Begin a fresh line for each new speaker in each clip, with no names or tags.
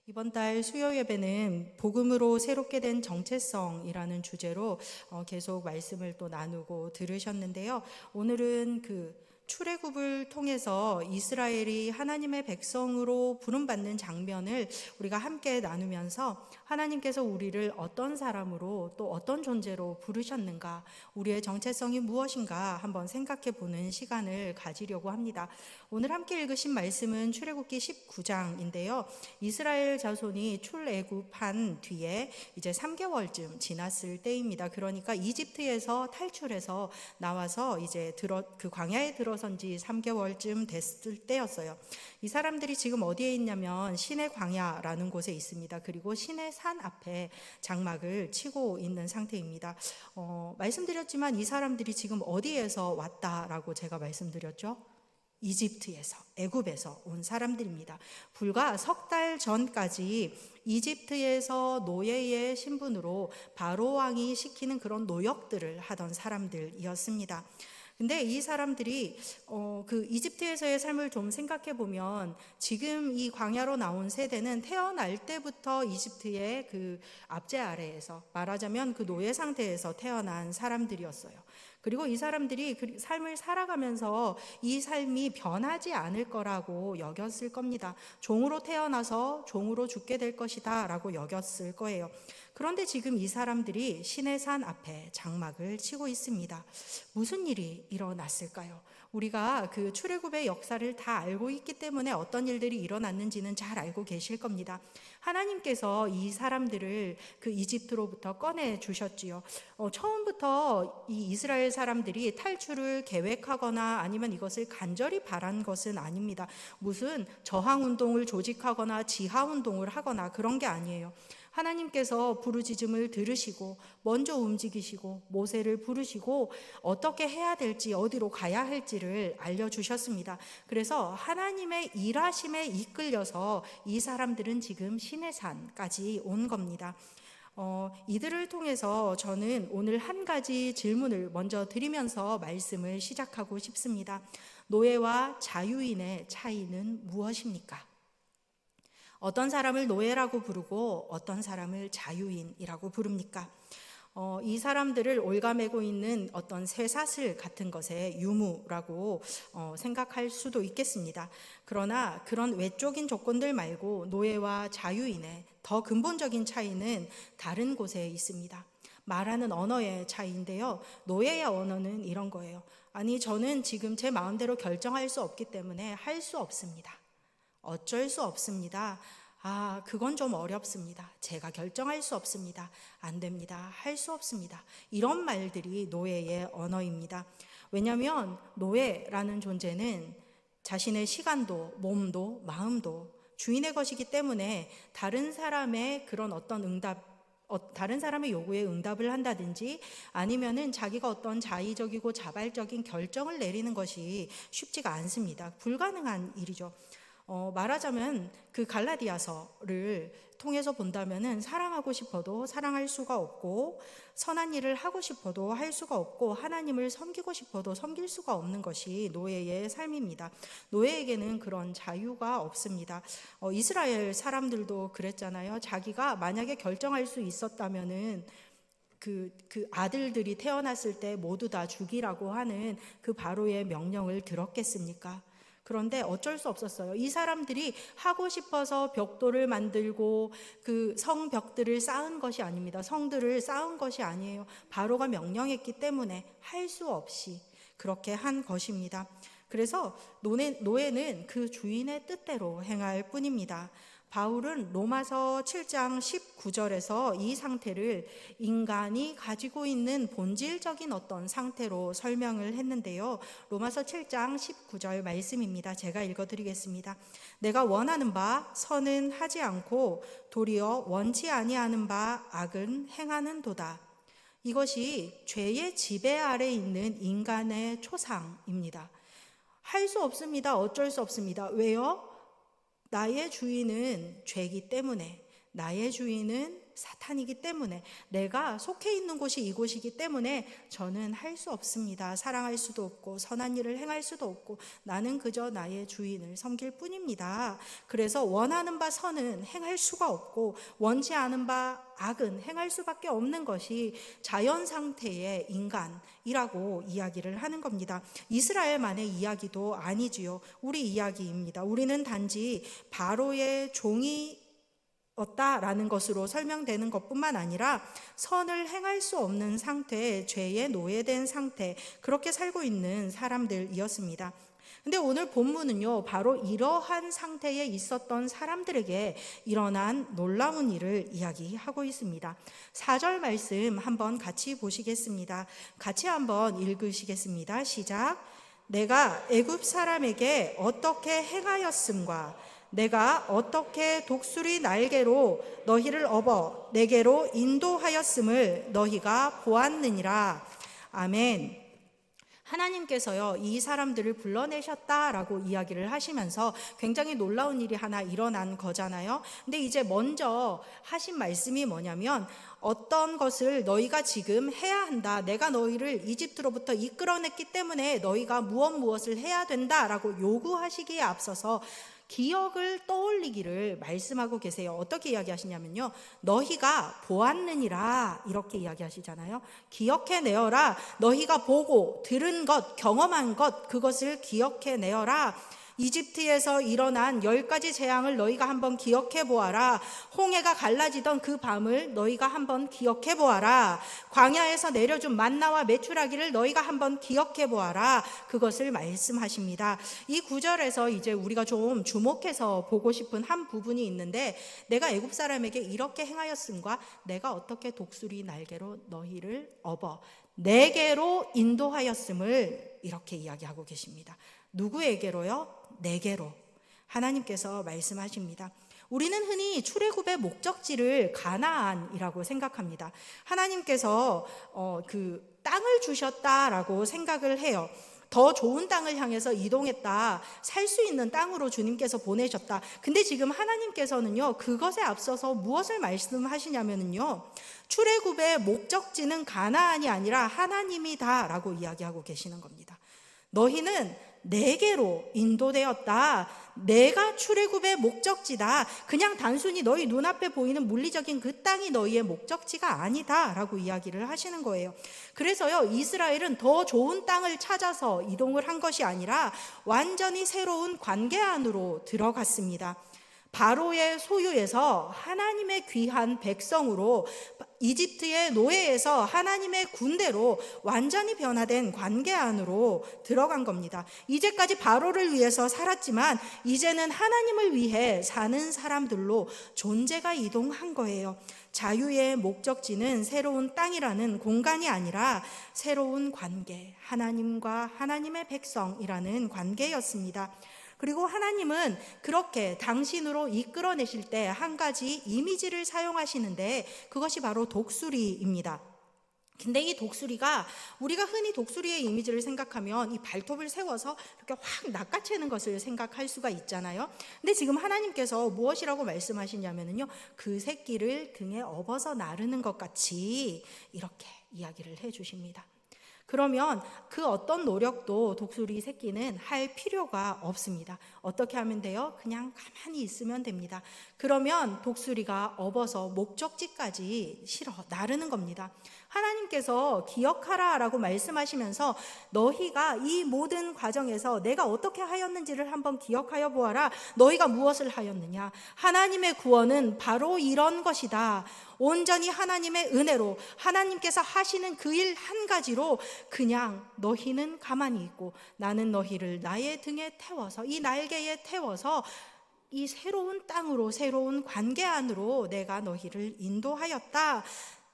이번 달 수요 예배는 복음으로 새롭게 된 정체성이라는 주제로 계속 말씀을 또 나누고 들으셨는데요. 오늘은 출애굽을 통해서 이스라엘이 하나님의 백성으로 부름받는 장면을 우리가 함께 나누면서 하나님께서 우리를 어떤 사람으로 또 어떤 존재로 부르셨는가, 우리의 정체성이 무엇인가 한번 생각해 보는 시간을 가지려고 합니다. 오늘 함께 읽으신 말씀은 출애굽기 19장인데요. 이스라엘 자손이 출애굽한 뒤에 이제 3개월쯤 지났을 때입니다. 그러니까 이집트에서 탈출해서 나와서 이제 그 광야에 들어선 지 3개월쯤 됐을 때였어요. 이 사람들이 지금 어디에 있냐면 시내 광야라는 곳에 있습니다. 그리고 시내 산 앞에 장막을 치고 있는 상태입니다. 말씀드렸지만 이 사람들이 지금 어디에서 왔다라고 제가 말씀드렸죠? 이집트에서, 애굽에서 온 사람들입니다. 불과 석 달 전까지 이집트에서 노예의 신분으로 바로 왕이 시키는 그런 노역들을 하던 사람들이었습니다. 근데 이 사람들이 이집트에서의 삶을 좀 생각해 보면 지금 이 광야로 나온 세대는 태어날 때부터 이집트의 그 압제 아래에서, 말하자면 그 노예 상태에서 태어난 사람들이었어요. 그리고 이 사람들이 그 삶을 살아가면서 이 삶이 변하지 않을 거라고 여겼을 겁니다. 종으로 태어나서 종으로 죽게 될 것이다 라고 여겼을 거예요. 그런데 지금 이 사람들이 시내산 앞에 장막을 치고 있습니다. 무슨 일이 일어났을까요? 우리가 그 출애굽의 역사를 다 알고 있기 때문에 어떤 일들이 일어났는지는 잘 알고 계실 겁니다. 하나님께서 이 사람들을 그 이집트로부터 꺼내 주셨지요. 처음부터 이 이스라엘 사람들이 탈출을 계획하거나 아니면 이것을 간절히 바란 것은 아닙니다. 무슨 저항 운동을 조직하거나 지하 운동을 하거나 그런 게 아니에요. 하나님께서 부르짖음을 들으시고 먼저 움직이시고 모세를 부르시고 어떻게 해야 될지, 어디로 가야 할지를 알려주셨습니다. 그래서 하나님의 일하심에 이끌려서 이 사람들은 지금 시내산까지 온 겁니다. 이들을 통해서 저는 오늘 한 가지 질문을 먼저 드리면서 말씀을 시작하고 싶습니다. 노예와 자유인의 차이는 무엇입니까? 어떤 사람을 노예라고 부르고 어떤 사람을 자유인이라고 부릅니까? 이 사람들을 올가매고 있는 어떤 쇠사슬 같은 것의 유무라고 생각할 수도 있겠습니다. 그러나 그런 외적인 조건들 말고 노예와 자유인의 더 근본적인 차이는 다른 곳에 있습니다. 말하는 언어의 차이인데요. 노예의 언어는 이런 거예요. 아니, 저는 지금 제 마음대로 결정할 수 없기 때문에 할 수 없습니다. 어쩔 수 없습니다. 그건 좀 어렵습니다. 제가 결정할 수 없습니다. 안 됩니다. 할 수 없습니다. 이런 말들이 노예의 언어입니다. 왜냐하면 노예라는 존재는 자신의 시간도, 몸도, 마음도 주인의 것이기 때문에 다른 사람의 그런 다른 사람의 요구에 응답을 한다든지 아니면은 자기가 어떤 자의적이고 자발적인 결정을 내리는 것이 쉽지가 않습니다. 불가능한 일이죠. 말하자면 그 갈라디아서를 통해서 본다면은 사랑하고 싶어도 사랑할 수가 없고 선한 일을 하고 싶어도 할 수가 없고 하나님을 섬기고 싶어도 섬길 수가 없는 것이 노예의 삶입니다. 노예에게는 그런 자유가 없습니다. 이스라엘 사람들도 그랬잖아요. 자기가 만약에 결정할 수 있었다면은 그 아들들이 태어났을 때 모두 다 죽이라고 하는 그 바로의 명령을 들었겠습니까? 그런데 어쩔 수 없었어요. 이 사람들이 하고 싶어서 벽돌을 만들고 그 성벽들을 쌓은 것이 아닙니다. 성들을 쌓은 것이 아니에요. 바로가 명령했기 때문에 할 수 없이 그렇게 한 것입니다. 그래서 노예는 그 주인의 뜻대로 행할 뿐입니다. 바울은 로마서 7장 19절에서 이 상태를 인간이 가지고 있는 본질적인 어떤 상태로 설명을 했는데요. 로마서 7장 19절 말씀입니다. 제가 읽어드리겠습니다. 내가 원하는 바 선은 하지 않고 도리어 원치 아니하는 바 악은 행하는도다. 이것이 죄의 지배 아래 있는 인간의 초상입니다. 할 수 없습니다. 어쩔 수 없습니다. 왜요? 나의 주인은 죄이기 때문에, 나의 주인은 사탄이기 때문에, 내가 속해 있는 곳이 이곳이기 때문에 저는 할 수 없습니다. 사랑할 수도 없고 선한 일을 행할 수도 없고 나는 그저 나의 주인을 섬길 뿐입니다. 그래서 원하는 바 선은 행할 수가 없고 원치 않은 바 악은 행할 수밖에 없는 것이 자연 상태의 인간이라고 이야기를 하는 겁니다. 이스라엘만의 이야기도 아니지요. 우리 이야기입니다. 우리는 단지 바로의 종이 없다라는 것으로 설명되는 것뿐만 아니라 선을 행할 수 없는 상태, 죄에 노예된 상태, 그렇게 살고 있는 사람들이었습니다. 근데 오늘 본문은요, 바로 이러한 상태에 있었던 사람들에게 일어난 놀라운 일을 이야기하고 있습니다. 4절 말씀 한번 같이 보시겠습니다. 같이 한번 읽으시겠습니다. 시작. 내가 애굽 사람에게 어떻게 행하였음과 내가 어떻게 독수리 날개로 너희를 업어 내게로 인도하였음을 너희가 보았느니라. 아멘. 하나님께서요, 이 사람들을 불러내셨다라고 이야기를 하시면서 굉장히 놀라운 일이 하나 일어난 거잖아요. 근데 이제 먼저 하신 말씀이 뭐냐면, 어떤 것을 너희가 지금 해야 한다. 내가 너희를 이집트로부터 이끌어냈기 때문에 너희가 무엇을 해야 된다라고 요구하시기에 앞서서 기억을 떠올리기를 말씀하고 계세요. 어떻게 이야기하시냐면요, 너희가 보았느니라 이렇게 이야기하시잖아요. 기억해내어라. 너희가 보고 들은 것, 경험한 것, 그것을 기억해내어라. 이집트에서 일어난 10가지 재앙을 너희가 한번 기억해 보아라. 홍해가 갈라지던 그 밤을 너희가 한번 기억해 보아라. 광야에서 내려준 만나와 메추라기를 너희가 한번 기억해 보아라. 그것을 말씀하십니다. 이 구절에서 이제 우리가 좀 주목해서 보고 싶은 한 부분이 있는데, 내가 애굽 사람에게 이렇게 행하였음과 내가 어떻게 독수리 날개로 너희를 업어 내게로 인도하였음을 이렇게 이야기하고 계십니다. 누구에게로요? 내게로. 하나님께서 말씀하십니다. 우리는 흔히 출애굽의 목적지를 가나안이라고 생각합니다. 하나님께서 그 땅을 주셨다라고 생각을 해요. 더 좋은 땅을 향해서 이동했다. 살 수 있는 땅으로 주님께서 보내셨다. 근데 지금 하나님께서는요, 그것에 앞서서 무엇을 말씀하시냐면요, 출애굽의 목적지는 가나안이 아니라 하나님이다라고 이야기하고 계시는 겁니다. 너희는 내게로 인도되었다. 내가 출애굽의 목적지다. 그냥 단순히 너희 눈앞에 보이는 물리적인 그 땅이 너희의 목적지가 아니다 라고 이야기를 하시는 거예요. 그래서요, 이스라엘은 더 좋은 땅을 찾아서 이동을 한 것이 아니라 완전히 새로운 관계 안으로 들어갔습니다. 바로의 소유에서 하나님의 귀한 백성으로, 이집트의 노예에서 하나님의 군대로 완전히 변화된 관계 안으로 들어간 겁니다. 이제까지 바로를 위해서 살았지만 이제는 하나님을 위해 사는 사람들로 존재가 이동한 거예요. 자유의 목적지는 새로운 땅이라는 공간이 아니라 새로운 관계, 하나님과 하나님의 백성이라는 관계였습니다. 그리고 하나님은 그렇게 당신으로 이끌어내실 때 한 가지 이미지를 사용하시는데, 그것이 바로 독수리입니다. 근데 이 독수리가, 우리가 흔히 독수리의 이미지를 생각하면 이 발톱을 세워서 이렇게 확 낚아채는 것을 생각할 수가 있잖아요. 근데 지금 하나님께서 무엇이라고 말씀하시냐면요, 그 새끼를 등에 업어서 나르는 것 같이 이렇게 이야기를 해주십니다. 그러면 그 어떤 노력도 독수리 새끼는 할 필요가 없습니다. 어떻게 하면 돼요? 그냥 가만히 있으면 됩니다. 그러면 독수리가 업어서 목적지까지 실어 나르는 겁니다. 하나님께서 기억하라 라고 말씀하시면서 너희가 이 모든 과정에서 내가 어떻게 하였는지를 한번 기억하여 보아라. 너희가 무엇을 하였느냐? 하나님의 구원은 바로 이런 것이다. 온전히 하나님의 은혜로, 하나님께서 하시는 그 일 한 가지로 그냥 너희는 가만히 있고 나는 너희를 나의 등에 태워서, 이 날개에 태워서 이 새로운 땅으로, 새로운 관계 안으로 내가 너희를 인도하였다.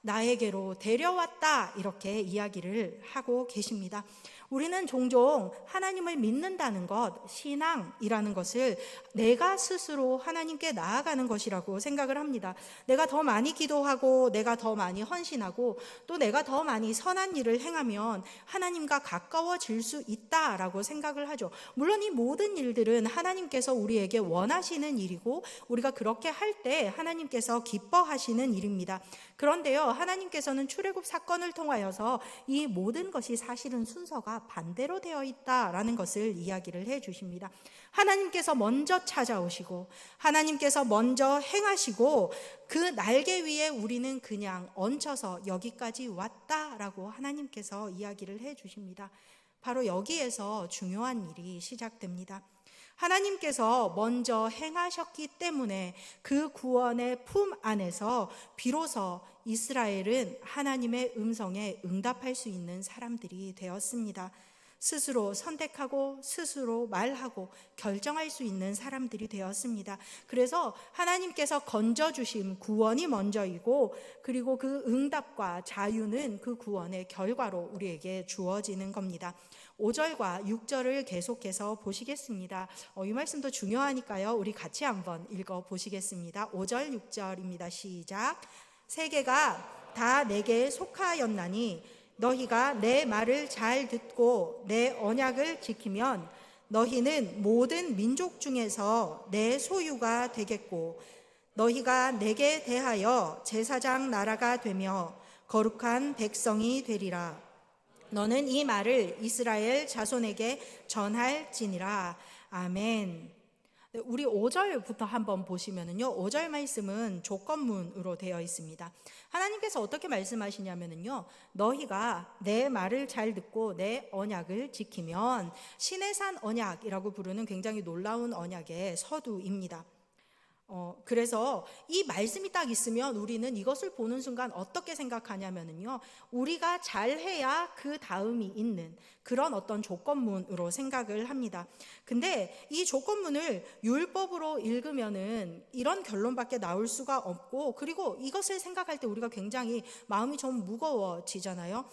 나에게로 데려왔다. 이렇게 이야기를 하고 계십니다. 우리는 종종 하나님을 믿는다는 것, 신앙이라는 것을 내가 스스로 하나님께 나아가는 것이라고 생각을 합니다. 내가 더 많이 기도하고 내가 더 많이 헌신하고 또 내가 더 많이 선한 일을 행하면 하나님과 가까워질 수 있다라고 생각을 하죠. 물론 이 모든 일들은 하나님께서 우리에게 원하시는 일이고 우리가 그렇게 할 때 하나님께서 기뻐하시는 일입니다. 그런데요, 하나님께서는 출애굽 사건을 통하여서 이 모든 것이 사실은 순서가 반대로 되어 있다라는 것을 이야기를 해 주십니다. 하나님께서 먼저 찾아오시고 하나님께서 먼저 행하시고 그 날개 위에 우리는 그냥 얹혀서 여기까지 왔다라고 하나님께서 이야기를 해 주십니다. 바로 여기에서 중요한 일이 시작됩니다. 하나님께서 먼저 행하셨기 때문에 그 구원의 품 안에서 비로소 이스라엘은 하나님의 음성에 응답할 수 있는 사람들이 되었습니다. 스스로 선택하고 스스로 말하고 결정할 수 있는 사람들이 되었습니다. 그래서 하나님께서 건져주신 구원이 먼저이고 그리고 그 응답과 자유는 그 구원의 결과로 우리에게 주어지는 겁니다. 5절과 6절을 계속해서 보시겠습니다. 이 말씀도 중요하니까요. 우리 같이 한번 읽어보시겠습니다. 5절 6절입니다. 시작. 세계가 다 내게 속하였나니 너희가 내 말을 잘 듣고 내 언약을 지키면 너희는 모든 민족 중에서 내 소유가 되겠고 너희가 내게 대하여 제사장 나라가 되며 거룩한 백성이 되리라. 너는 이 말을 이스라엘 자손에게 전할지니라. 아멘. 우리 5절부터 한번 보시면은요, 5절 말씀은 조건문으로 되어 있습니다. 하나님께서 어떻게 말씀하시냐면은요, 너희가 내 말을 잘 듣고 내 언약을 지키면, 신의 산 언약이라고 부르는 굉장히 놀라운 언약의 서두입니다. 그래서 이 말씀이 딱 있으면 우리는 이것을 보는 순간 어떻게 생각하냐면은요, 우리가 잘해야 그 다음이 있는 그런 어떤 조건문으로 생각을 합니다. 근데 이 조건문을 율법으로 읽으면은 이런 결론밖에 나올 수가 없고, 그리고 이것을 생각할 때 우리가 굉장히 마음이 좀 무거워지잖아요.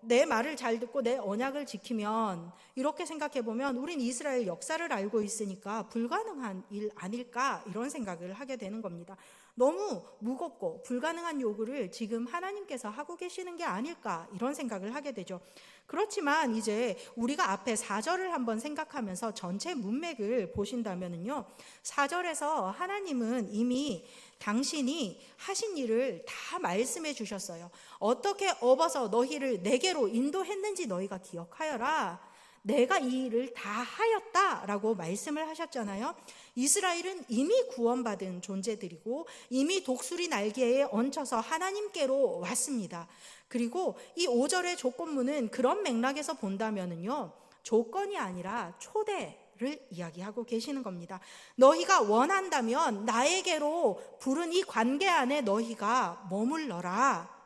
내 말을 잘 듣고 내 언약을 지키면, 이렇게 생각해 보면 우린 이스라엘 역사를 알고 있으니까 불가능한 일 아닐까 이런 생각을 하게 되는 겁니다. 너무 무겁고 불가능한 요구를 지금 하나님께서 하고 계시는 게 아닐까 이런 생각을 하게 되죠. 그렇지만 이제 우리가 앞에 4절을 한번 생각하면서 전체 문맥을 보신다면요, 4절에서 하나님은 이미 당신이 하신 일을 다 말씀해 주셨어요. 어떻게 업어서 너희를 내게로 인도했는지 너희가 기억하여라. 내가 이 일을 다 하였다라고 말씀을 하셨잖아요. 이스라엘은 이미 구원받은 존재들이고 이미 독수리 날개에 얹혀서 하나님께로 왔습니다. 그리고 이 5절의 조건문은 그런 맥락에서 본다면은요, 조건이 아니라 초대를 이야기하고 계시는 겁니다. 너희가 원한다면 나에게로 부른 이 관계 안에 너희가 머물러라.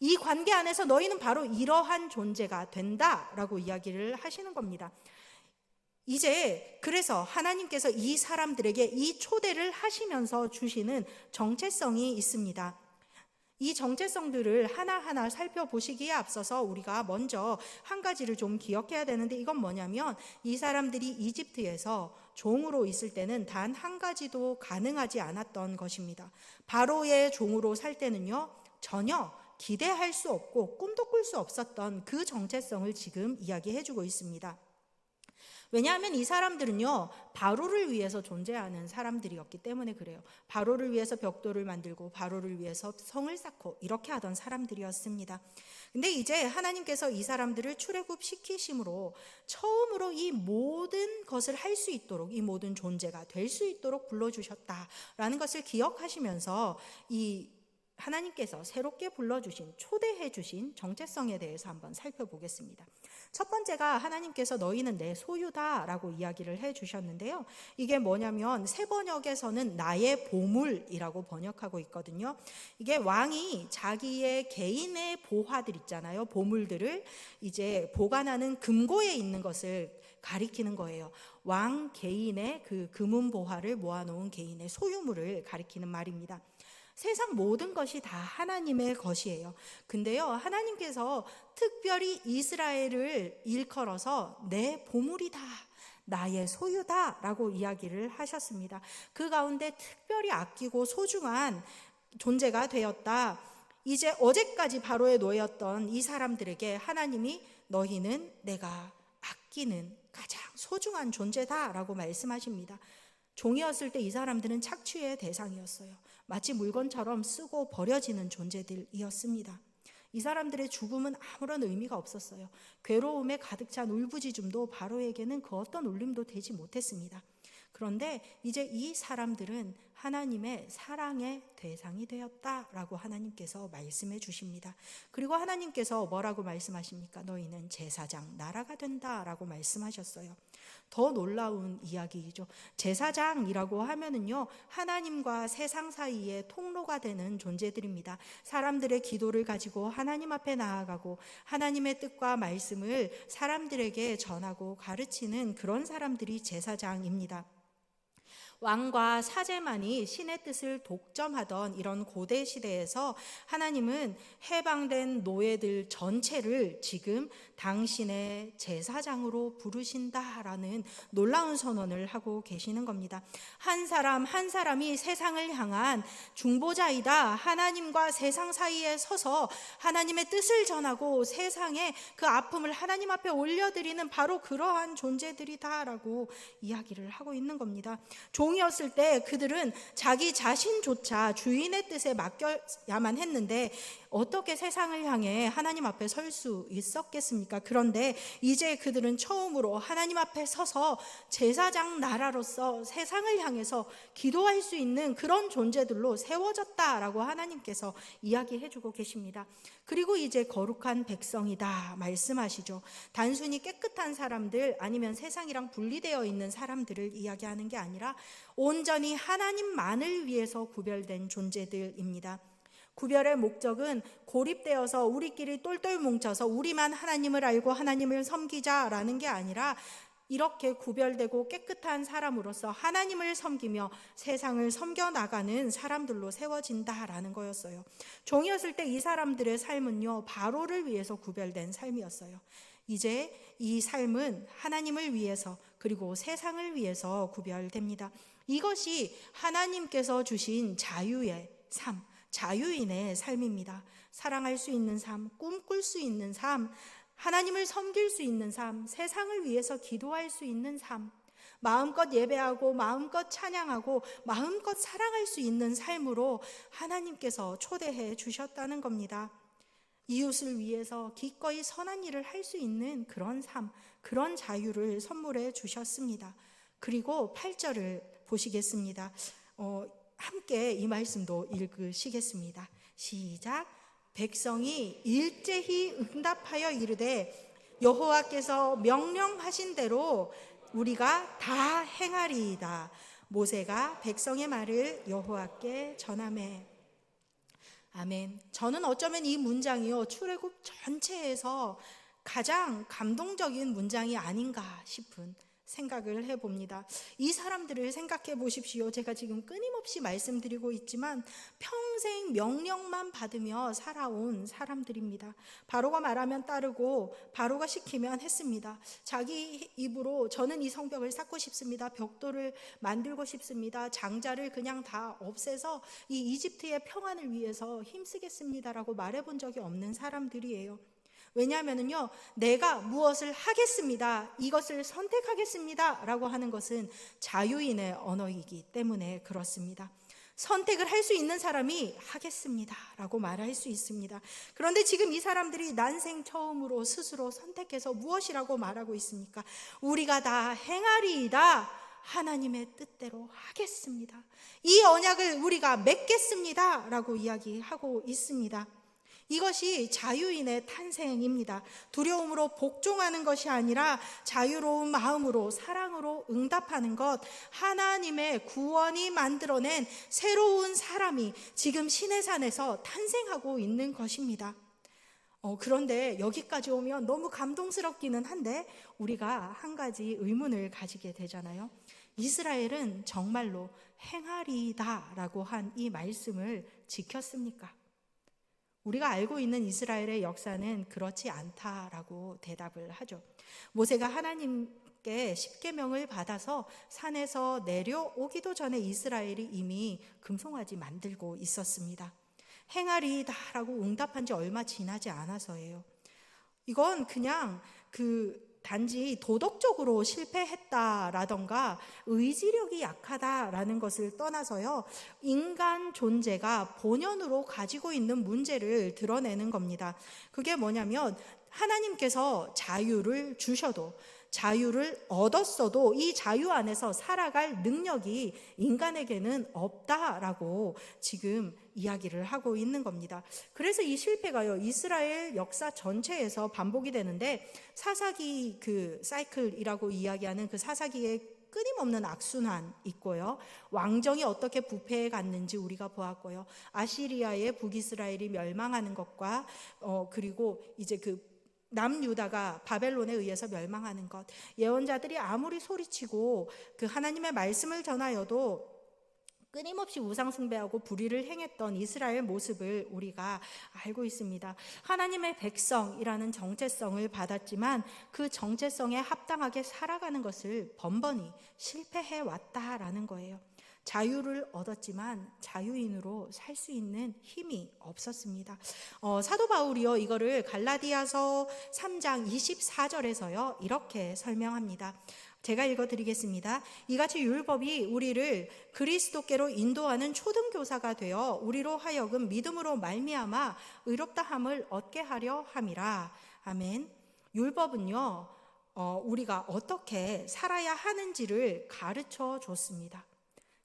이 관계 안에서 너희는 바로 이러한 존재가 된다라고 이야기를 하시는 겁니다. 이제 그래서 하나님께서 이 사람들에게 이 초대를 하시면서 주시는 정체성이 있습니다. 이 정체성들을 하나하나 살펴보시기에 앞서서 우리가 먼저 한 가지를 좀 기억해야 되는데, 이건 뭐냐면 이 사람들이 이집트에서 종으로 있을 때는 단 한 가지도 가능하지 않았던 것입니다. 바로의 종으로 살 때는요, 전혀 기대할 수 없고 꿈도 꿀 수 없었던 그 정체성을 지금 이야기해주고 있습니다. 왜냐하면 이 사람들은요, 바로를 위해서 존재하는 사람들이었기 때문에 그래요. 바로를 위해서 벽돌을 만들고 바로를 위해서 성을 쌓고 이렇게 하던 사람들이었습니다. 근데 이제 하나님께서 이 사람들을 출애굽시키심으로 처음으로 이 모든 것을 할 수 있도록, 이 모든 존재가 될 수 있도록 불러주셨다라는 것을 기억하시면서 이 하나님께서 새롭게 불러주신, 초대해 주신 정체성에 대해서 한번 살펴보겠습니다. 첫 번째가 하나님께서 너희는 내 소유다라고 이야기를 해 주셨는데요. 이게 뭐냐면 새 번역에서는 나의 보물이라고 번역하고 있거든요. 이게 왕이 자기의 개인의 보화들 있잖아요. 보물들을 이제 보관하는 금고에 있는 것을 가리키는 거예요. 왕 개인의 그 금은 보화를 모아놓은 개인의 소유물을 가리키는 말입니다. 세상 모든 것이 다 하나님의 것이에요. 근데요, 하나님께서 특별히 이스라엘을 일컬어서 내 보물이다, 나의 소유다 라고 이야기를 하셨습니다. 그 가운데 특별히 아끼고 소중한 존재가 되었다. 이제 어제까지 바로의 노예였던 이 사람들에게 하나님이 너희는 내가 아끼는 가장 소중한 존재다 라고 말씀하십니다. 종이었을 때 이 사람들은 착취의 대상이었어요. 마치 물건처럼 쓰고 버려지는 존재들이었습니다. 이 사람들의 죽음은 아무런 의미가 없었어요. 괴로움에 가득 찬 울부짖음도 바로에게는 그 어떤 울림도 되지 못했습니다. 그런데 이제 이 사람들은 하나님의 사랑의 대상이 되었다라고 하나님께서 말씀해 주십니다. 그리고 하나님께서 뭐라고 말씀하십니까? 너희는 제사장 나라가 된다라고 말씀하셨어요. 더 놀라운 이야기이죠. 제사장이라고 하면은요, 하나님과 세상 사이에 통로가 되는 존재들입니다. 사람들의 기도를 가지고 하나님 앞에 나아가고 하나님의 뜻과 말씀을 사람들에게 전하고 가르치는 그런 사람들이 제사장입니다. 왕과 사제만이 신의 뜻을 독점하던 이런 고대 시대에서 하나님은 해방된 노예들 전체를 지금 당신의 제사장으로 부르신다라는 놀라운 선언을 하고 계시는 겁니다. 한 사람 한 사람이 세상을 향한 중보자이다. 하나님과 세상 사이에 서서 하나님의 뜻을 전하고 세상에 그 아픔을 하나님 앞에 올려드리는 바로 그러한 존재들이다라고 이야기를 하고 있는 겁니다. 종이었을 때 그들은 자기 자신조차 주인의 뜻에 맡겨야만 했는데 어떻게 세상을 향해 하나님 앞에 설 수 있었겠습니까? 그런데 이제 그들은 처음으로 하나님 앞에 서서 제사장 나라로서 세상을 향해서 기도할 수 있는 그런 존재들로 세워졌다라고 하나님께서 이야기해주고 계십니다. 그리고 이제 거룩한 백성이다 말씀하시죠. 단순히 깨끗한 사람들 아니면 세상이랑 분리되어 있는 사람들을 이야기하는 게 아니라 온전히 하나님만을 위해서 구별된 존재들입니다. 구별의 목적은 고립되어서 우리끼리 똘똘 뭉쳐서 우리만 하나님을 알고 하나님을 섬기자라는 게 아니라 이렇게 구별되고 깨끗한 사람으로서 하나님을 섬기며 세상을 섬겨나가는 사람들로 세워진다라는 거였어요. 종이었을 때 이 사람들의 삶은요, 바로를 위해서 구별된 삶이었어요. 이제 이 삶은 하나님을 위해서 그리고 세상을 위해서 구별됩니다. 이것이 하나님께서 주신 자유의 삶, 자유인의 삶입니다. 사랑할 수 있는 삶, 꿈꿀 수 있는 삶, 하나님을 섬길 수 있는 삶, 세상을 위해서 기도할 수 있는 삶, 마음껏 예배하고 마음껏 찬양하고 마음껏 사랑할 수 있는 삶으로 하나님께서 초대해 주셨다는 겁니다. 이웃을 위해서 기꺼이 선한 일을 할 수 있는 그런 삶, 그런 자유를 선물해 주셨습니다. 그리고 8절을 보시겠습니다. 함께 이 말씀도 읽으시겠습니다. 시작. 백성이 일제히 응답하여 이르되 여호와께서 명령하신 대로 우리가 다 행하리이다. 모세가 백성의 말을 여호와께 전하매. 아멘. 저는 어쩌면 이 문장이요, 출애굽 전체에서 가장 감동적인 문장이 아닌가 싶은 생각을 해봅니다. 이 사람들을 생각해 보십시오. 제가 지금 끊임없이 말씀드리고 있지만 평생 명령만 받으며 살아온 사람들입니다. 바로가 말하면 따르고 바로가 시키면 했습니다. 자기 입으로 저는 이 성벽을 쌓고 싶습니다. 벽돌을 만들고 싶습니다. 장자를 그냥 다 없애서 이 이집트의 평안을 위해서 힘쓰겠습니다라고 말해본 적이 없는 사람들이에요. 왜냐하면요, 내가 무엇을 하겠습니다, 이것을 선택하겠습니다 라고 하는 것은 자유인의 언어이기 때문에 그렇습니다. 선택을 할 수 있는 사람이 하겠습니다 라고 말할 수 있습니다. 그런데 지금 이 사람들이 난생 처음으로 스스로 선택해서 무엇이라고 말하고 있습니까? 우리가 다 행하리이다. 하나님의 뜻대로 하겠습니다. 이 언약을 우리가 맺겠습니다 라고 이야기하고 있습니다. 이것이 자유인의 탄생입니다. 두려움으로 복종하는 것이 아니라 자유로운 마음으로 사랑으로 응답하는 것, 하나님의 구원이 만들어낸 새로운 사람이 지금 시내산에서 탄생하고 있는 것입니다. 그런데 여기까지 오면 너무 감동스럽기는 한데 우리가 한 가지 의문을 가지게 되잖아요. 이스라엘은 정말로 행하리이다라고 한 이 말씀을 지켰습니까? 우리가 알고 있는 이스라엘의 역사는 그렇지 않다라고 대답을 하죠. 모세가 하나님께 십계명을 받아서 산에서 내려오기도 전에 이스라엘이 이미 금송아지 만들고 있었습니다. 행하리이다라고 응답한 지 얼마 지나지 않아서예요. 이건 그냥 단지 도덕적으로 실패했다라던가 의지력이 약하다라는 것을 떠나서요, 인간 존재가 본연으로 가지고 있는 문제를 드러내는 겁니다. 그게 뭐냐면 하나님께서 자유를 주셔도, 자유를 얻었어도 이 자유 안에서 살아갈 능력이 인간에게는 없다라고 지금 이야기를 하고 있는 겁니다. 그래서 이 실패가요, 이스라엘 역사 전체에서 반복이 되는데, 사사기 사이클이라고 이야기하는 사사기의 끊임없는 악순환 있고요, 왕정이 어떻게 부패해 갔는지 우리가 보았고요, 아시리아의 북이스라엘이 멸망하는 것과 그리고 이제 남유다가 바벨론에 의해서 멸망하는 것, 예언자들이 아무리 소리치고 하나님의 말씀을 전하여도 끊임없이 우상 숭배하고 불의를 행했던 이스라엘 모습을 우리가 알고 있습니다. 하나님의 백성이라는 정체성을 받았지만 그 정체성에 합당하게 살아가는 것을 번번이 실패해 왔다라는 거예요. 자유를 얻었지만 자유인으로 살 수 있는 힘이 없었습니다. 사도 바울이요, 이거를 갈라디아서 3장 24절에서요 이렇게 설명합니다. 제가 읽어드리겠습니다. 이같이 율법이 우리를 그리스도께로 인도하는 초등교사가 되어 우리로 하여금 믿음으로 말미암아 의롭다함을 얻게 하려 함이라. 아멘. 율법은요, 우리가 어떻게 살아야 하는지를 가르쳐 줬습니다.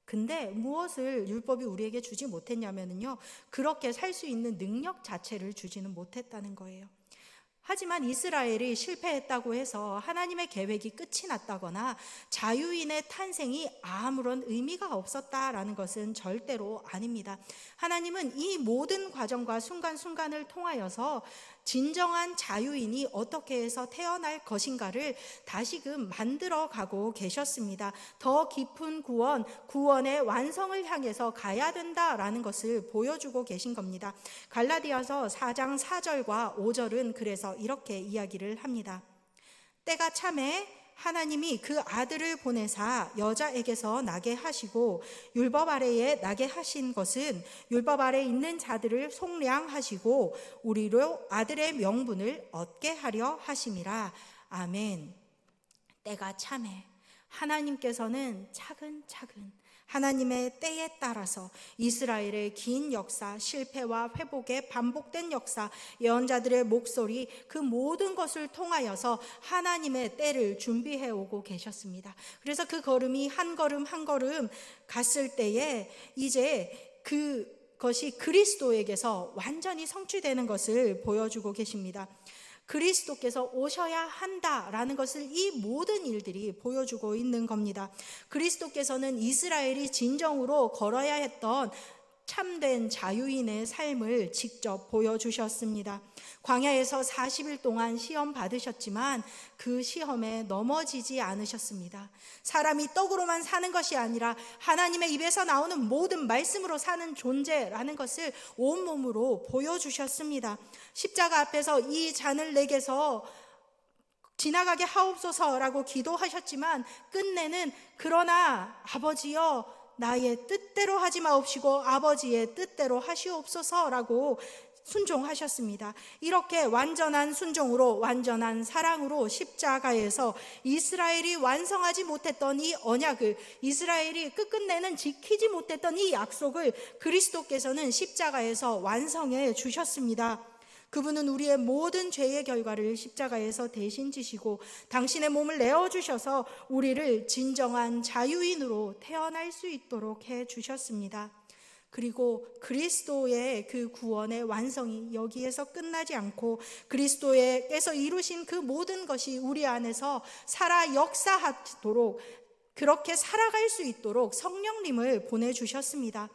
근데 무엇을 율법이 우리에게 주지 못했냐면요, 그렇게 살 수 있는 능력 자체를 주지는 못했다는 거예요. 하지만 이스라엘이 실패했다고 해서 하나님의 계획이 끝이 났다거나 자유인의 탄생이 아무런 의미가 없었다라는 것은 절대로 아닙니다. 하나님은 이 모든 과정과 순간순간을 통하여서 진정한 자유인이 어떻게 해서 태어날 것인가를 다시금 만들어가고 계셨습니다. 더 깊은 구원의 완성을 향해서 가야 된다라는 것을 보여주고 계신 겁니다. 갈라디아서 4장 4절과 5절은 그래서 이렇게 이야기를 합니다. 때가 참에 하나님이 그 아들을 보내사 여자에게서 나게 하시고 율법 아래에 나게 하신 것은 율법 아래에 있는 자들을 속량하시고 우리로 아들의 명분을 얻게 하려 하심이라. 아멘. 때가 참에 하나님께서는 차근차근 하나님의 때에 따라서 이스라엘의 긴 역사, 실패와 회복의 반복된 역사, 예언자들의 목소리, 그 모든 것을 통하여서 하나님의 때를 준비해 오고 계셨습니다. 그래서 그 걸음이 한 걸음 한 걸음 갔을 때에 이제 그것이 그리스도에게서 완전히 성취되는 것을 보여주고 계십니다. 그리스도께서 오셔야 한다라는 것을 이 모든 일들이 보여주고 있는 겁니다. 그리스도께서는 이스라엘이 진정으로 걸어야 했던 참된 자유인의 삶을 직접 보여주셨습니다. 광야에서 40일 동안 시험 받으셨지만 그 시험에 넘어지지 않으셨습니다. 사람이 떡으로만 사는 것이 아니라 하나님의 입에서 나오는 모든 말씀으로 사는 존재라는 것을 온몸으로 보여주셨습니다. 십자가 앞에서 이 잔을 내게서 지나가게 하옵소서라고 기도하셨지만 끝내는 그러나 아버지여 나의 뜻대로 하지 마옵시고 아버지의 뜻대로 하시옵소서라고 순종하셨습니다. 이렇게 완전한 순종으로 완전한 사랑으로 십자가에서 이스라엘이 완성하지 못했던 이 언약을, 이스라엘이 끝끝내는 지키지 못했던 이 약속을 그리스도께서는 십자가에서 완성해 주셨습니다. 그분은 우리의 모든 죄의 결과를 십자가에서 대신 지시고 당신의 몸을 내어주셔서 우리를 진정한 자유인으로 태어날 수 있도록 해주셨습니다. 그리고 그리스도의 그 구원의 완성이 여기에서 끝나지 않고 그리스도께서 이루신 그 모든 것이 우리 안에서 살아 역사하도록, 그렇게 살아갈 수 있도록 성령님을 보내주셨습니다.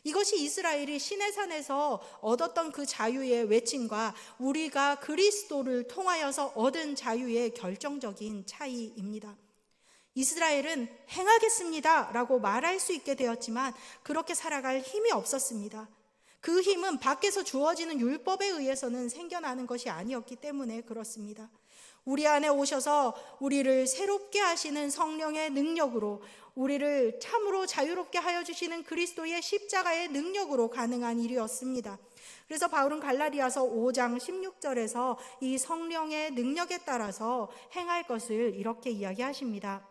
이것이 이스라엘이 시내산에서 얻었던 그 자유의 외침과 우리가 그리스도를 통하여서 얻은 자유의 결정적인 차이입니다. 이스라엘은 행하겠습니다 라고 말할 수 있게 되었지만 그렇게 살아갈 힘이 없었습니다. 그 힘은 밖에서 주어지는 율법에 의해서는 생겨나는 것이 아니었기 때문에 그렇습니다. 우리 안에 오셔서 우리를 새롭게 하시는 성령의 능력으로, 우리를 참으로 자유롭게 하여 주시는 그리스도의 십자가의 능력으로 가능한 일이었습니다. 그래서 바울은 갈라디아서 5장 16절에서 이 성령의 능력에 따라서 행할 것을 이렇게 이야기하십니다.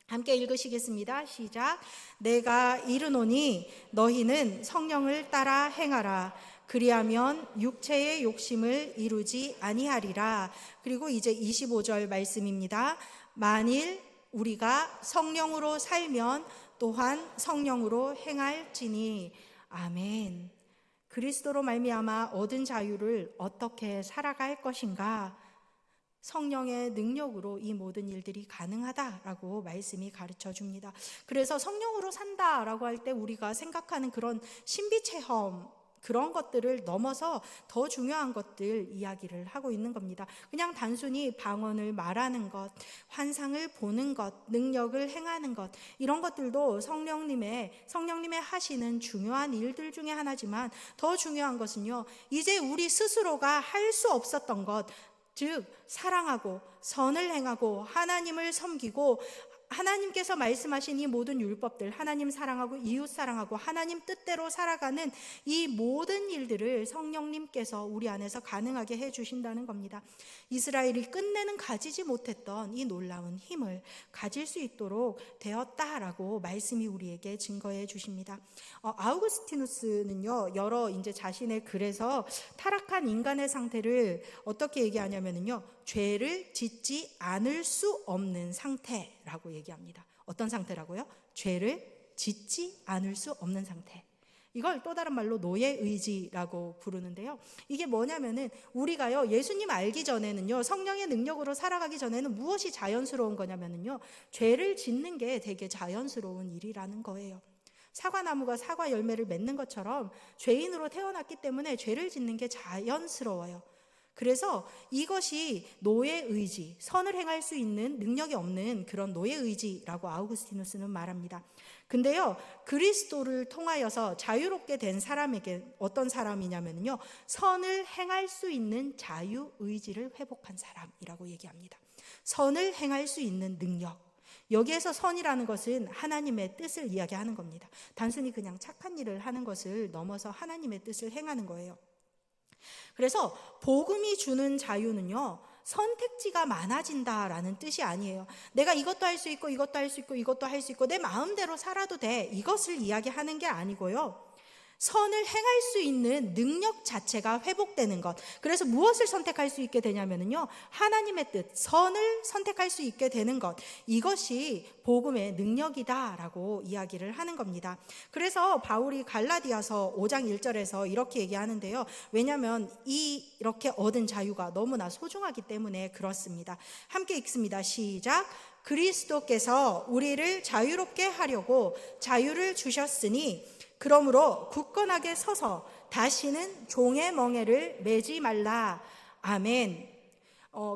함께 읽으시겠습니다. 시작. 내가 이르노니 너희는 성령을 따라 행하라. 그리하면 육체의 욕심을 이루지 아니하리라. 그리고 이제 25절 말씀입니다. 만일 우리가 성령으로 살면 또한 성령으로 행할지니. 아멘. 그리스도로 말미암아 얻은 자유를 어떻게 살아갈 것인가? 성령의 능력으로 이 모든 일들이 가능하다라고 말씀이 가르쳐 줍니다. 그래서 성령으로 산다라고 할 때 우리가 생각하는 그런 신비체험, 그런 것들을 넘어서 더 중요한 것들 이야기를 하고 있는 겁니다. 그냥 단순히 방언을 말하는 것, 환상을 보는 것, 능력을 행하는 것, 이런 것들도 성령님의 하시는 중요한 일들 중에 하나지만 더 중요한 것은요, 이제 우리 스스로가 할 수 없었던 것, 즉 사랑하고 선을 행하고 하나님을 섬기고 하나님께서 말씀하신 이 모든 율법들, 하나님 사랑하고 이웃 사랑하고 하나님 뜻대로 살아가는 이 모든 일들을 성령님께서 우리 안에서 가능하게 해주신다는 겁니다. 이스라엘이 끝내는 가지지 못했던 이 놀라운 힘을 가질 수 있도록 되었다라고 말씀이 우리에게 증거해 주십니다. 아우구스티누스는요, 여러 이제 자신의 글에서 타락한 인간의 상태를 어떻게 얘기하냐면요, 죄를 짓지 않을 수 없는 상태라고 얘기합니다. 어떤 상태라고요? 죄를 짓지 않을 수 없는 상태. 이걸 또 다른 말로 노예의지라고 부르는데요. 이게 뭐냐면은 우리가요, 예수님 알기 전에는요, 성령의 능력으로 살아가기 전에는 무엇이 자연스러운 거냐면은요, 죄를 짓는 게 되게 자연스러운 일이라는 거예요. 사과나무가 사과 열매를 맺는 것처럼 죄인으로 태어났기 때문에 죄를 짓는 게 자연스러워요. 그래서 이것이 노예의지, 선을 행할 수 있는 능력이 없는 그런 노예의지라고 아우구스티누스는 말합니다. 근데요, 그리스도를 통하여서 자유롭게 된 사람에게 어떤 사람이냐면요, 선을 행할 수 있는 자유의지를 회복한 사람이라고 얘기합니다. 선을 행할 수 있는 능력. 여기에서 선이라는 것은 하나님의 뜻을 이야기하는 겁니다. 단순히 그냥 착한 일을 하는 것을 넘어서 하나님의 뜻을 행하는 거예요. 그래서 복음이 주는 자유는요, 선택지가 많아진다라는 뜻이 아니에요. 내가 이것도 할 수 있고 이것도 할 수 있고 이것도 할 수 있고 내 마음대로 살아도 돼, 이것을 이야기하는 게 아니고요, 선을 행할 수 있는 능력 자체가 회복되는 것. 그래서 무엇을 선택할 수 있게 되냐면요, 하나님의 뜻, 선을 선택할 수 있게 되는 것. 이것이 복음의 능력이다라고 이야기를 하는 겁니다. 그래서 바울이 갈라디아서 5장 1절에서 이렇게 얘기하는데요. 왜냐하면 이렇게 얻은 자유가 너무나 소중하기 때문에 그렇습니다. 함께 읽습니다. 시작. 그리스도께서 우리를 자유롭게 하려고 자유를 주셨으니 그러므로 굳건하게 서서 다시는 종의 멍에를 매지 말라. 아멘.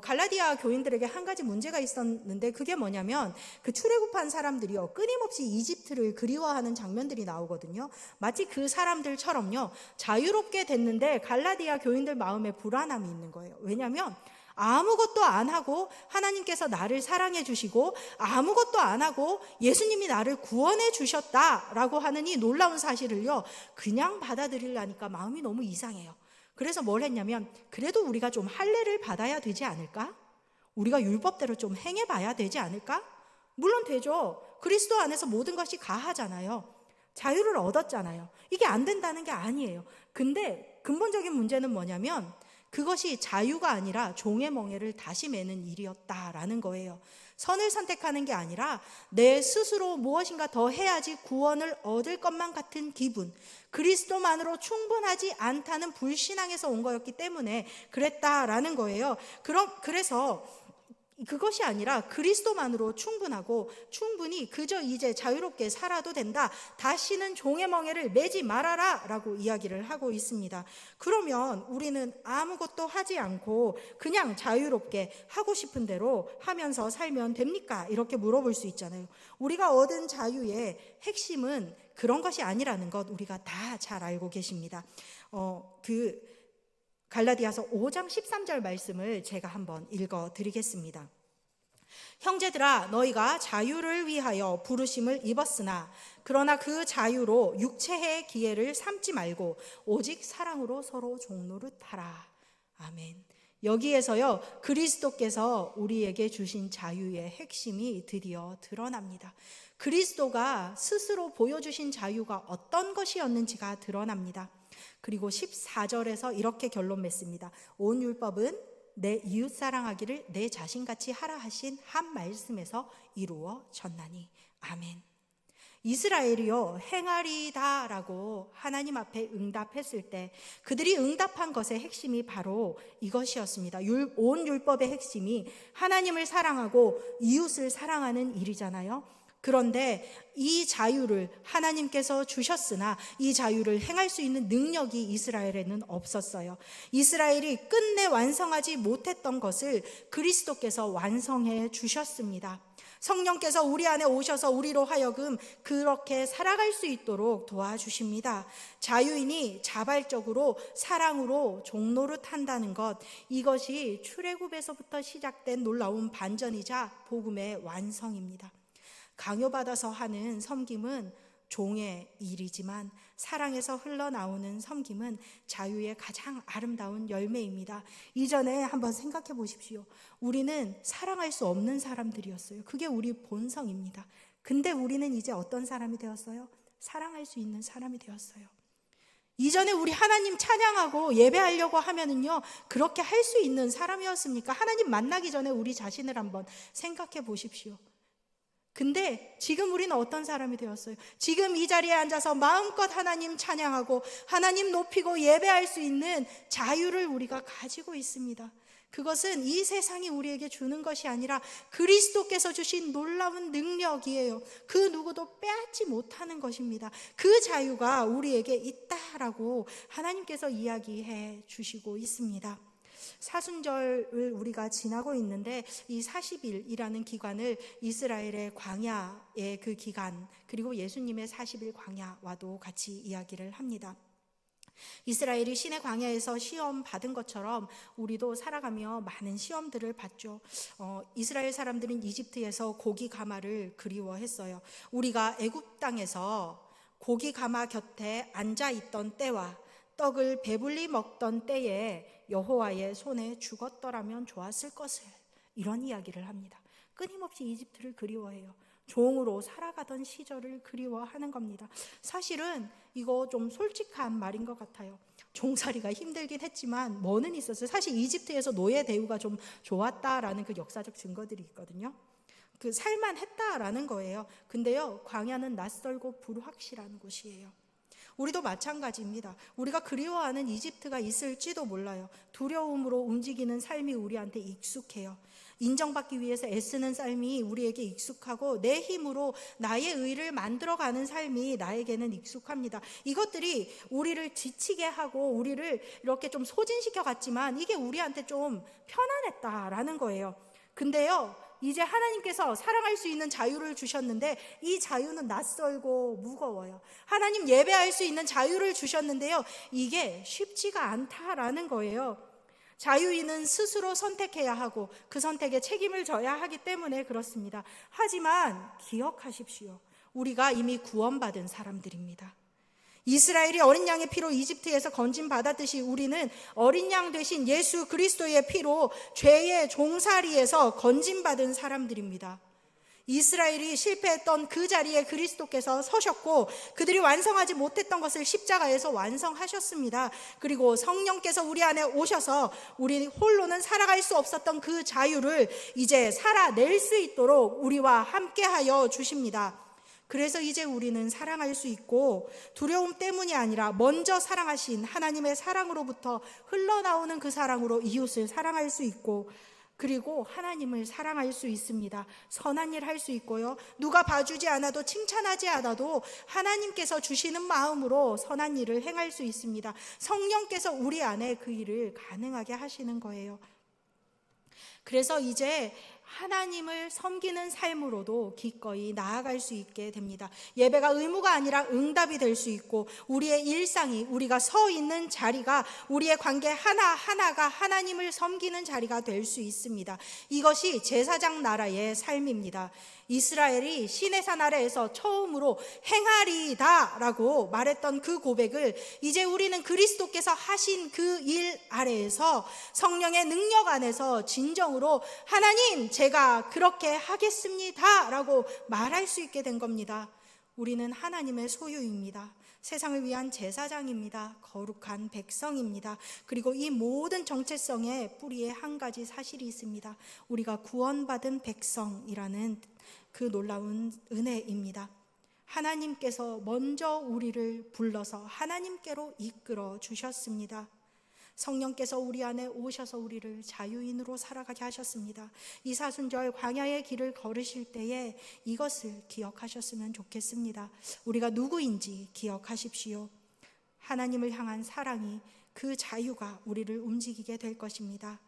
갈라디아 교인들에게 한 가지 문제가 있었는데 그게 뭐냐면 그 출애굽한 사람들이요, 끊임없이 이집트를 그리워하는 장면들이 나오거든요. 마치 그 사람들처럼요, 자유롭게 됐는데 갈라디아 교인들 마음에 불안함이 있는 거예요. 왜냐하면 아무것도 안 하고 하나님께서 나를 사랑해 주시고 아무것도 안 하고 예수님이 나를 구원해 주셨다라고 하는 이 놀라운 사실을요, 그냥 받아들이려니까 마음이 너무 이상해요. 그래서 뭘 했냐면, 그래도 우리가 좀 할례를 받아야 되지 않을까? 우리가 율법대로 좀 행해봐야 되지 않을까? 물론 되죠. 그리스도 안에서 모든 것이 가하잖아요. 자유를 얻었잖아요. 이게 안 된다는 게 아니에요. 근데 근본적인 문제는 뭐냐면 그것이 자유가 아니라 종의 멍에를 다시 매는 일이었다라는 거예요. 선을 선택하는 게 아니라 내 스스로 무엇인가 더 해야지 구원을 얻을 것만 같은 기분, 그리스도만으로 충분하지 않다는 불신앙에서 온 거였기 때문에 그랬다라는 거예요. 그래서 그것이 아니라 그리스도만으로 충분하고 충분히 그저 이제 자유롭게 살아도 된다. 다시는 종의 멍에를 매지 말아라 라고 이야기를 하고 있습니다. 그러면 우리는 아무것도 하지 않고 그냥 자유롭게 하고 싶은 대로 하면서 살면 됩니까? 이렇게 물어볼 수 있잖아요. 우리가 얻은 자유의 핵심은 그런 것이 아니라는 것 우리가 다 잘 알고 계십니다. 갈라디아서 5장 13절 말씀을 제가 한번 읽어드리겠습니다. 형제들아 너희가 자유를 위하여 부르심을 입었으나 그러나 그 자유로 육체의 기회를 삼지 말고 오직 사랑으로 서로 종노릇하라. 아멘. 여기에서요 그리스도께서 우리에게 주신 자유의 핵심이 드디어 드러납니다. 그리스도가 스스로 보여주신 자유가 어떤 것이었는지가 드러납니다. 그리고 14절에서 이렇게 결론 맺습니다. 온 율법은 내 이웃 사랑하기를 내 자신같이 하라 하신 한 말씀에서 이루어졌나니. 아멘. 이스라엘이요 행하리다 라고 하나님 앞에 응답했을 때 그들이 응답한 것의 핵심이 바로 이것이었습니다. 온 율법의 핵심이 하나님을 사랑하고 이웃을 사랑하는 일이잖아요. 그런데 이 자유를 하나님께서 주셨으나 이 자유를 행할 수 있는 능력이 이스라엘에는 없었어요. 이스라엘이 끝내 완성하지 못했던 것을 그리스도께서 완성해 주셨습니다. 성령께서 우리 안에 오셔서 우리로 하여금 그렇게 살아갈 수 있도록 도와주십니다. 자유인이 자발적으로 사랑으로 종노릇한다는 것, 이것이 출애굽에서부터 시작된 놀라운 반전이자 복음의 완성입니다. 강요받아서 하는 섬김은 종의 일이지만 사랑에서 흘러나오는 섬김은 자유의 가장 아름다운 열매입니다. 이전에 한번 생각해 보십시오. 우리는 사랑할 수 없는 사람들이었어요. 그게 우리 본성입니다. 근데 우리는 이제 어떤 사람이 되었어요? 사랑할 수 있는 사람이 되었어요. 이전에 우리 하나님 찬양하고 예배하려고 하면은요 그렇게 할 수 있는 사람이었습니까? 하나님 만나기 전에 우리 자신을 한번 생각해 보십시오. 근데 지금 우리는 어떤 사람이 되었어요? 지금 이 자리에 앉아서 마음껏 하나님 찬양하고 하나님 높이고 예배할 수 있는 자유를 우리가 가지고 있습니다. 그것은 이 세상이 우리에게 주는 것이 아니라 그리스도께서 주신 놀라운 능력이에요. 그 누구도 빼앗지 못하는 것입니다. 그 자유가 우리에게 있다라고 하나님께서 이야기해 주시고 있습니다. 사순절을 우리가 지나고 있는데 이 40일이라는 기간을 이스라엘의 광야의 그 기간 그리고 예수님의 40일 광야와도 같이 이야기를 합니다. 이스라엘이 신의 광야에서 시험 받은 것처럼 우리도 살아가며 많은 시험들을 받죠. 이스라엘 사람들은 이집트에서 고기 가마를 그리워했어요. 우리가 애굽 땅에서 고기 가마 곁에 앉아 있던 때와 떡을 배불리 먹던 때에 여호와의 손에 죽었더라면 좋았을 것을, 이런 이야기를 합니다. 끊임없이 이집트를 그리워해요. 종으로 살아가던 시절을 그리워하는 겁니다. 사실은 이거 좀 솔직한 말인 것 같아요. 종살이가 힘들긴 했지만 뭐는 있었어요. 사실 이집트에서 노예 대우가 좀 좋았다라는 그 역사적 증거들이 있거든요. 그 살만했다라는 거예요. 근데요, 광야는 낯설고 불확실한 곳이에요. 우리도 마찬가지입니다. 우리가 그리워하는 이집트가 있을지도 몰라요. 두려움으로 움직이는 삶이 우리한테 익숙해요. 인정받기 위해서 애쓰는 삶이 우리에게 익숙하고 내 힘으로 나의 의를 만들어가는 삶이 나에게는 익숙합니다. 이것들이 우리를 지치게 하고 우리를 이렇게 좀 소진시켜 갔지만 이게 우리한테 좀 편안했다라는 거예요. 근데요, 이제 하나님께서 사랑할 수 있는 자유를 주셨는데 이 자유는 낯설고 무거워요. 하나님 예배할 수 있는 자유를 주셨는데요, 이게 쉽지가 않다라는 거예요. 자유인은 스스로 선택해야 하고 그 선택에 책임을 져야 하기 때문에 그렇습니다. 하지만 기억하십시오. 우리가 이미 구원받은 사람들입니다. 이스라엘이 어린 양의 피로 이집트에서 건짐받았듯이 우리는 어린 양 되신 예수 그리스도의 피로 죄의 종살이에서 건짐받은 사람들입니다. 이스라엘이 실패했던 그 자리에 그리스도께서 서셨고 그들이 완성하지 못했던 것을 십자가에서 완성하셨습니다. 그리고 성령께서 우리 안에 오셔서 우리 홀로는 살아갈 수 없었던 그 자유를 이제 살아낼 수 있도록 우리와 함께하여 주십니다. 그래서 이제 우리는 사랑할 수 있고 두려움 때문이 아니라 먼저 사랑하신 하나님의 사랑으로부터 흘러나오는 그 사랑으로 이웃을 사랑할 수 있고 그리고 하나님을 사랑할 수 있습니다. 선한 일 할 수 있고요. 누가 봐주지 않아도, 칭찬하지 않아도 하나님께서 주시는 마음으로 선한 일을 행할 수 있습니다. 성령께서 우리 안에 그 일을 가능하게 하시는 거예요. 그래서 이제 하나님을 섬기는 삶으로도 기꺼이 나아갈 수 있게 됩니다. 예배가 의무가 아니라 응답이 될 수 있고, 우리의 일상이, 우리가 서 있는 자리가, 우리의 관계 하나하나가 하나님을 섬기는 자리가 될 수 있습니다. 이것이 제사장 나라의 삶입니다. 이스라엘이 시내산 아래에서 처음으로 행하리이다 라고 말했던 그 고백을 이제 우리는 그리스도께서 하신 그 일 아래에서 성령의 능력 안에서 진정으로 하나님, 제가 그렇게 하겠습니다 라고 말할 수 있게 된 겁니다. 우리는 하나님의 소유입니다. 세상을 위한 제사장입니다. 거룩한 백성입니다. 그리고 이 모든 정체성의 뿌리에 한 가지 사실이 있습니다. 우리가 구원받은 백성이라는 그 놀라운 은혜입니다. 하나님께서 먼저 우리를 불러서 하나님께로 이끌어 주셨습니다. 성령께서 우리 안에 오셔서 우리를 자유인으로 살아가게 하셨습니다. 이사순절 광야의 길을 걸으실 때에 이것을 기억하셨으면 좋겠습니다. 우리가 누구인지 기억하십시오. 하나님을 향한 사랑이, 그 자유가 우리를 움직이게 될 것입니다.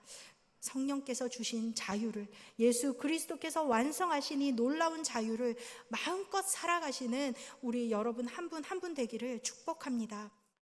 성령께서 주신 자유를, 예수 그리스도께서 완성하신 이 놀라운 자유를 마음껏 살아가시는 우리 여러분 한 분 한 분 되기를 축복합니다.